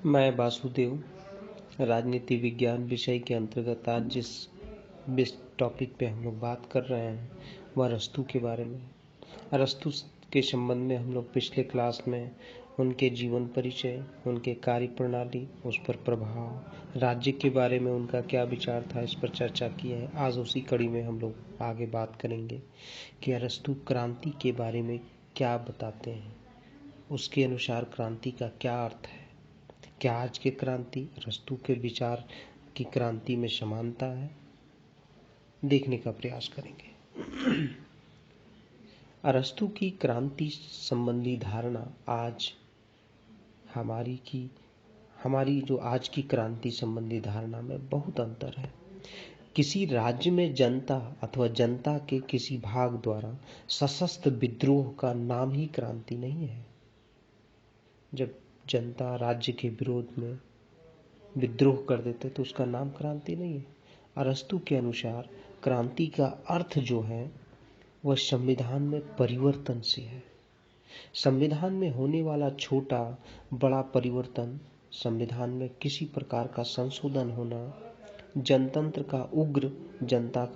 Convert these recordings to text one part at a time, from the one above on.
मैं वासुदेव राजनीति विज्ञान विषय के अंतर्गत आज जिस टॉपिक पे हम लोग बात कर रहे हैं वह अरस्तू के बारे में। अरस्तू के संबंध में हम लोग पिछले क्लास में उनके जीवन परिचय, उनके कार्य प्रणाली, उस पर प्रभाव, राज्य के बारे में उनका क्या विचार था, इस पर चर्चा की है। आज उसी कड़ी में हम लोग आगे बात करेंगे कि अरस्तू क्रांति के बारे में क्या बताते हैं, उसके अनुसार क्रांति का क्या अर्थ है। क्या आज की क्रांति अरस्तू के विचार की क्रांति में समानता है, देखने का प्रयास करेंगे। अरस्तू की क्रांति संबंधी धारणा आज हमारी जो आज की क्रांति संबंधी धारणा में बहुत अंतर है। किसी राज्य में जनता अथवा जनता के किसी भाग द्वारा सशस्त्र विद्रोह का नाम ही क्रांति नहीं है। जब जनता राज्य के विरोध में विद्रोह कर देते तो उसका नाम क्रांति नहीं है। अरस्तू के अनुसार क्रांति का अर्थ जो है वह संविधान में परिवर्तन से है। संविधान में होने वाला छोटा बड़ा परिवर्तन, संविधान में किसी प्रकार का संशोधन होना, जनता का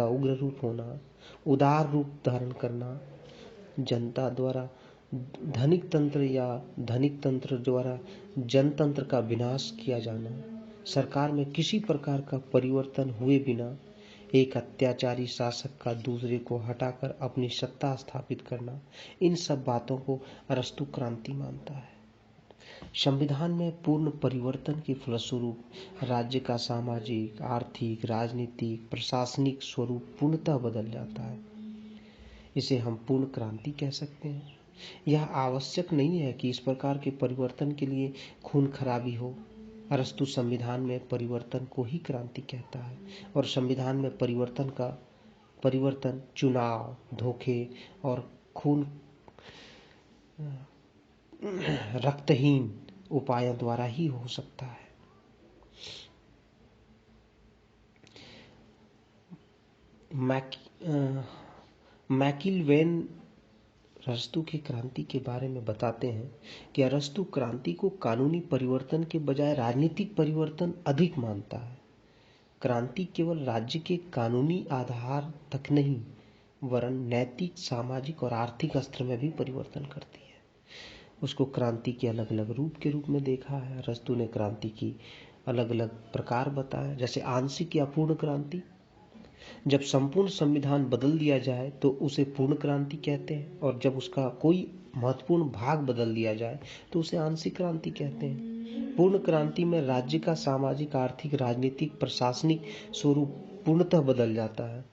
उग्र रूप होना, उदार रूप धारण करना, जनता द्वारा धनिक तंत्र द्वारा जनतंत्र का विनाश किया जाना, सरकार में किसी प्रकार का परिवर्तन हुए बिना एक अत्याचारी शासक का दूसरे को हटाकर अपनी सत्ता स्थापित करना, इन सब बातों को अरस्तू क्रांति मानता है। संविधान में पूर्ण परिवर्तन के फलस्वरूप राज्य का सामाजिक, आर्थिक, राजनीतिक, प्रशासनिक स्वरूप पूर्णतः बदल जाता है। इसे हम पूर्ण क्रांति कह सकते हैं। यह आवश्यक नहीं है कि इस प्रकार के परिवर्तन के लिए खून खराबी हो। अरस्तू संविधान में परिवर्तन को ही क्रांति कहता है और संविधान में परिवर्तन चुनाव, धोखे और खून रक्तहीन उपायों द्वारा ही हो सकता है। मैकिलवेन अरस्तू की क्रांति के बारे में बताते हैं कि अरस्तू क्रांति को कानूनी परिवर्तन के बजाय राजनीतिक परिवर्तन अधिक मानता है। क्रांति केवल राज्य के कानूनी आधार तक नहीं वरन नैतिक, सामाजिक और आर्थिक स्तर में भी परिवर्तन करती है। उसको क्रांति के अलग अलग रूप के रूप में देखा है। अरस्तू ने क्रांति की अलग अलग प्रकार बताया, जैसे आंशिक या पूर्ण क्रांति। जब संपूर्ण संविधान बदल दिया जाए तो उसे पूर्ण क्रांति कहते हैं, और जब उसका कोई महत्वपूर्ण भाग बदल दिया जाए तो उसे आंशिक क्रांति कहते हैं। पूर्ण क्रांति में राज्य का सामाजिक, आर्थिक, राजनीतिक, प्रशासनिक स्वरूप पूर्णतः बदल जाता है,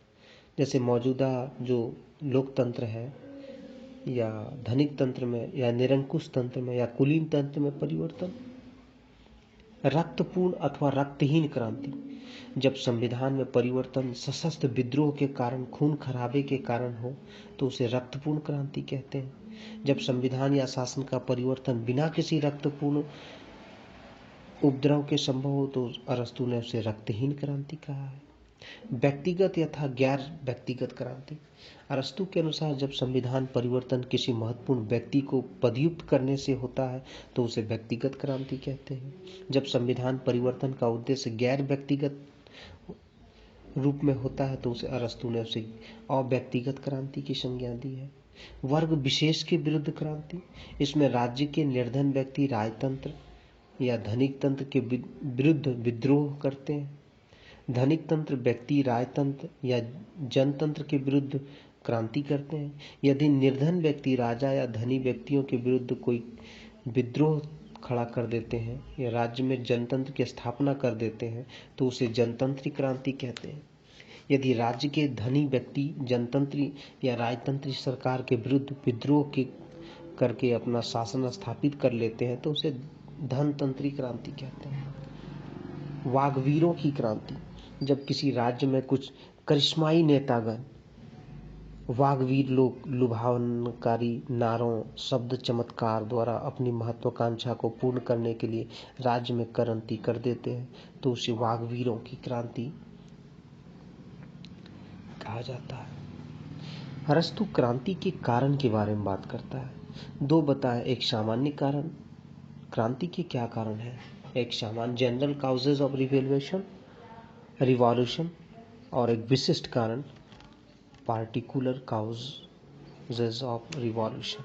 जैसे मौजूदा जो लोकतंत्र है या धनिक तंत्र में या निरंकुश तंत्र में या कुलीन तंत्र में परिवर्तन। रक्तपूर्ण अथवा रक्तहीन क्रांति, जब संविधान में परिवर्तन सशस्त्र विद्रोह के कारण, खून खराबे के कारण हो तो उसे रक्तपूर्ण क्रांति कहते हैं। जब संविधान या शासन का परिवर्तन बिना किसी रक्तपूर्ण उपद्रव के संभव हो तो अरस्तू ने उसे रक्तहीन क्रांति कहा है। व्यक्तिगत तथा गैर व्यक्तिगत क्रांति, अरस्तू के अनुसार जब संविधान परिवर्तन किसी महत्वपूर्ण व्यक्ति को पदयुक्त करने से होता है तो उसे व्यक्तिगत क्रांति कहते हैं। जब संविधान परिवर्तन का उद्देश्य गैर व्यक्तिगत रूप में होता है तो अरस्तू ने उसे अव्यक्तिगत क्रांति की संज्ञा दी है। वर्ग विशेष के विरुद्ध क्रांति, इसमें राज्य के निर्धन व्यक्ति राजतंत्र या धनिक तंत्र के विरुद्ध विद्रोह करते हैं। धनिक तंत्र व्यक्ति राजतंत्र या जनतंत्र के विरुद्ध क्रांति करते हैं। यदि निर्धन व्यक्ति राजा या धनी व्यक्तियों के विरुद्ध कोई विद्रोह खड़ा कर देते हैं या राज्य में जनतंत्र की स्थापना कर देते हैं तो उसे जनतंत्री क्रांति कहते हैं। यदि राज्य के धनी व्यक्ति जनतंत्री या राजतंत्री सरकार के विरुद्ध विद्रोह करके अपना शासन स्थापित कर लेते हैं तो उसे धनतंत्री क्रांति कहते हैं। वाग्वीरों की क्रांति, जब किसी राज्य में कुछ करिश्माई नेतागण वाग्वीर लोग लुभावनकारी नारों, शब्द चमत्कार द्वारा अपनी महत्वाकांक्षा को पूर्ण करने के लिए राज्य में क्रांति कर देते हैं तो उसे वाग्वीरों की क्रांति कहा जाता है। अरस्तू क्रांति के कारण के बारे में बात करता है। दो बताएं, एक सामान्य कारण, क्रांति के क्या कारण है, एक सामान्य जनरल काउजेज ऑफ रिवॉल्यूशन और एक विशिष्ट कारण पार्टिकुलर काउजेज ऑफ रिवॉल्यूशन।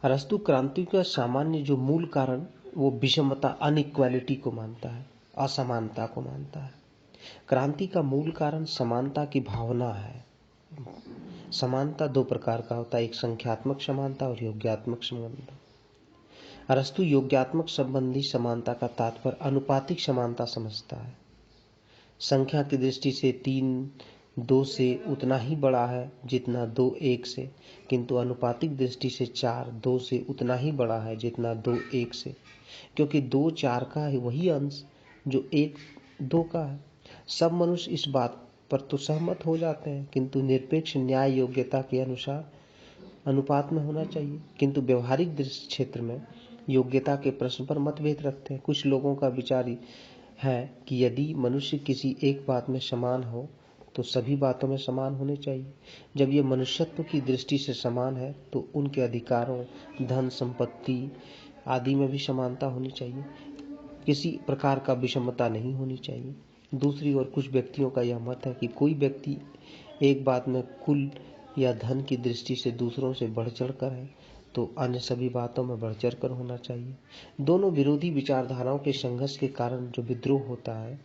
अरस्तु क्रांति का सामान्य जो मूल कारण वो विषमता अनइक्वालिटी को मानता है, असमानता को मानता है। क्रांति का मूल कारण समानता की भावना है। समानता दो प्रकार का होता है, एक संख्यात्मक समानता और योग्यात्मक समानता। अरस्तु योग्यात्मक संबंधी समानता का तात्पर्य अनुपातिक समानता समझता है। संख्या की दृष्टि से 3 2 से उतना ही बड़ा है जितना 2 1 से, किंतु अनुपातिक दृष्टि से 4 2 से उतना ही बड़ा है जितना 2 1 से, क्योंकि 2 4 का है वही अंश जो 1 2 का है। सब मनुष्य इस बात पर तो सहमत हो जाते हैं, किंतु निरपेक्ष न्याय योग्यता के अनुसार अनुपात में होना चाहिए। किंतु व्यवहारिक दृष्टि क्षेत्र में योग्यता के प्रश्न पर मतभेद रखते हैं। कुछ लोगों का विचार है कि यदि मनुष्य किसी एक बात में समान हो तो सभी बातों में समान होने चाहिए। जब ये मनुष्यत्व की दृष्टि से समान है तो उनके अधिकारों, धन संपत्ति आदि में भी समानता होनी चाहिए। किसी प्रकार का विषमता नहीं होनी चाहिए। दूसरी ओर कुछ व्यक्तियों का यह मत है कि कोई व्यक्ति एक बात में कुल या धन की दृष्टि से दूसरों से बढ़ चढ़ कर है तो अन्य सभी बातों में बढ़ चढ़ कर होना चाहिए। दोनों विरोधी विचारधाराओं के संघर्ष के कारण जो विद्रोह होता है,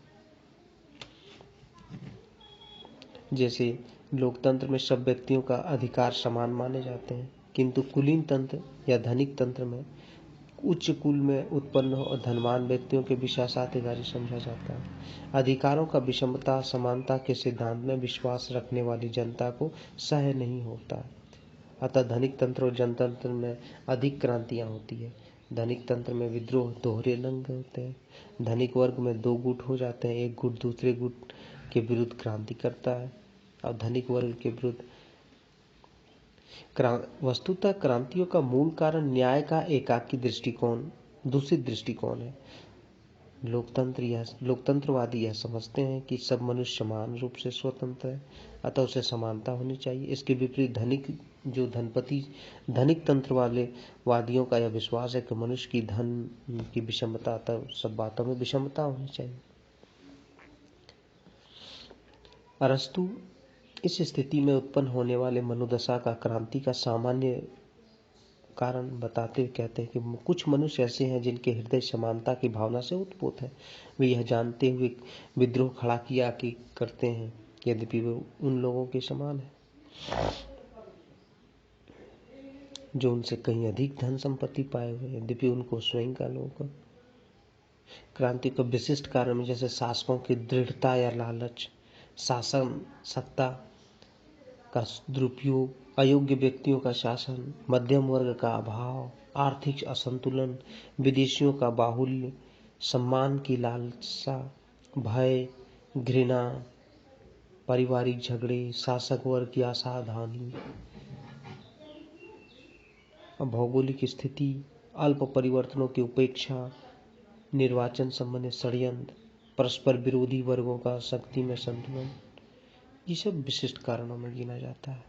जैसे लोकतंत्र में सब व्यक्तियों का अधिकार समान माने जाते हैं, किंतु कुलीन तंत्र या धनिक तंत्र में उच्च कुल में उत्पन्न और धनवान व्यक्तियों के विशेषाधिकारी समझा जाता है। अधिकारों का विषमता समानता के सिद्धांत में विश्वास रखने वाली जनता को सह नहीं होता। अतः धनिक तंत्र और जनतंत्र में अधिक क्रांतियां होती है। धनिक तंत्र में विद्रोह दोहरे रंग होते हैं। धनिक वर्ग में 2 गुट हो जाते हैं, एक गुट दूसरे गुट के विरुद्ध क्रांति करता है और धनिक वर्ग के विरुद्ध। वस्तुतः क्रांतियों का मूल कारण न्याय का एकाकी दृष्टिकोण, दूषित दृष्टिकोण है। लोकतंत्रवादी यह समझते हैं कि सब मनुष्य समान रूप से स्वतंत्र है, अतः उसे समानता होनी चाहिए। इसके विपरीत धनिक तंत्र वाले वादियों का यह विश्वास है कि मनुष्य की धन की विषमता, अतः सब बातों में विषमता होनी चाहिए। अरस्तु इस स्थिति में उत्पन्न होने वाले मनोदशा का क्रांति का सामान्य कारण बताते हुए कहते हैं कि कुछ मनुष्य ऐसे हैं जिनके हृदय समानता की भावना से उत्पोत है। वे यह जानते हुए विद्रोह खड़ा किया कि करते हैं, यद्यपि वे उन लोगों के समान है जो उनसे कहीं अधिक धन संपत्ति पाए हुए, यद्यपि उनको स्वयं का लोग। क्रांति का विशिष्ट कारण में जैसे शासकों की दृढ़ता या लालच, शासन सत्ता का दुरुपयोग, अयोग्य व्यक्तियों का शासन, मध्यम वर्ग का अभाव, आर्थिक असंतुलन, विदेशियों का बाहुल्य, सम्मान की लालसा, भय, घृणा, पारिवारिक झगड़े, शासक वर्ग की असावधानी, भौगोलिक स्थिति, अल्प परिवर्तनों की उपेक्षा, निर्वाचन संबंधी षड्यंत्र, परस्पर विरोधी वर्गों का शक्ति में संतुलन, ये सब विशिष्ट कारणों में गिना जाता है।